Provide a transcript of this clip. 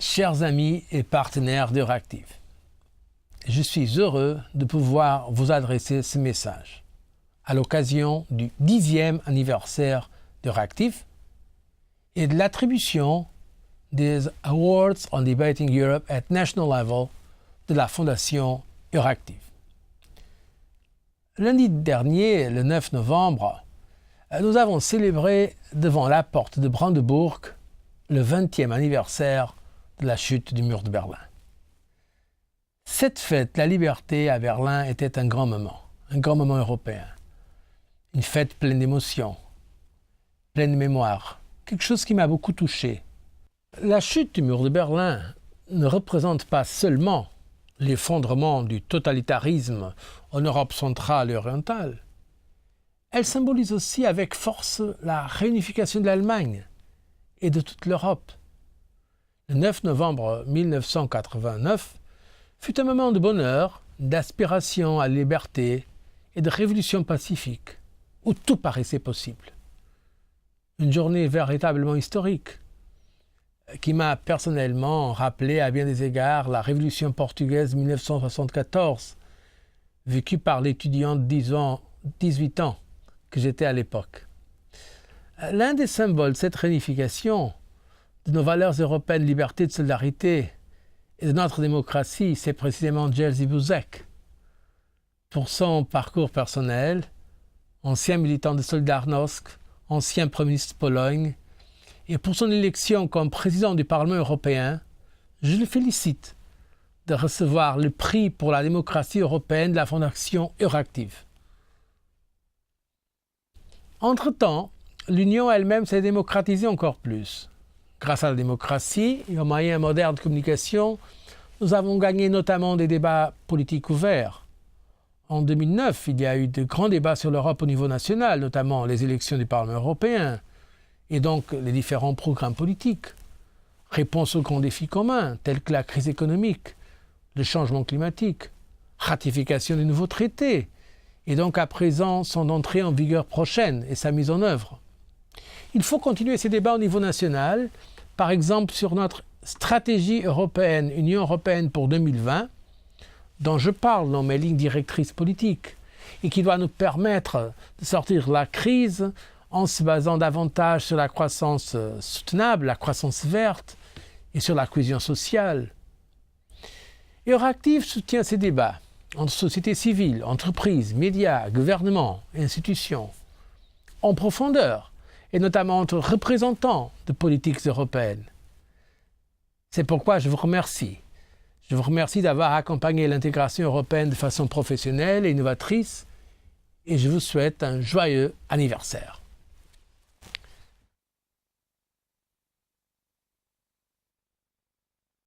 Chers amis et partenaires d'Euractiv, je suis heureux de pouvoir vous adresser ce message à l'occasion du 10e anniversaire d'Euractiv et de l'attribution des Awards on Debating Europe at National Level de la Fondation Euraactiv. Lundi dernier, le 9 novembre, nous avons célébré devant la porte de Brandebourg le 20e anniversaire de la chute du mur de Berlin. Cette fête de la liberté à Berlin était un grand moment européen. Une fête pleine d'émotions, pleine de mémoire, quelque chose qui m'a beaucoup touché. La chute du mur de Berlin ne représente pas seulement l'effondrement du totalitarisme en Europe centrale et orientale. Elle symbolise aussi avec force la réunification de l'Allemagne et de toute l'Europe. Le 9 novembre 1989 fut un moment de bonheur, d'aspiration à la liberté et de révolution pacifique, où tout paraissait possible. Une journée véritablement historique, qui m'a personnellement rappelé à bien des égards la révolution portugaise de 1974, vécue par l'étudiant de 18 ans que j'étais à l'époque. L'un des symboles de cette réunification, de nos valeurs européennes de liberté, de solidarité et de notre démocratie, c'est précisément Jerzy Buzek. Pour son parcours personnel, ancien militant de Solidarnosc, ancien Premier ministre de Pologne, et pour son élection comme président du Parlement européen, je le félicite de recevoir le prix pour la démocratie européenne de la Fondation Euraactiv. Entre-temps, l'Union elle-même s'est démocratisée encore plus. Grâce à la démocratie et aux moyens modernes de communication, nous avons gagné notamment des débats politiques ouverts. En 2009, il y a eu de grands débats sur l'Europe au niveau national, notamment les élections du Parlement européen, et donc les différents programmes politiques. Réponse aux grands défis communs, tels que la crise économique, le changement climatique, ratification des nouveaux traités, et donc à présent son entrée en vigueur prochaine et sa mise en œuvre. Il faut continuer ces débats au niveau national, par exemple sur notre stratégie européenne, Union européenne pour 2020, dont je parle dans mes lignes directrices politiques, et qui doit nous permettre de sortir de la crise en se basant davantage sur la croissance soutenable, la croissance verte, et sur la cohésion sociale. Euraactiv soutient ces débats entre société civile, entreprises, médias, gouvernements et institutions, en profondeur, et notamment entre représentants de politiques européennes. C'est pourquoi je vous remercie. Je vous remercie d'avoir accompagné l'intégration européenne de façon professionnelle et innovatrice, et je vous souhaite un joyeux anniversaire.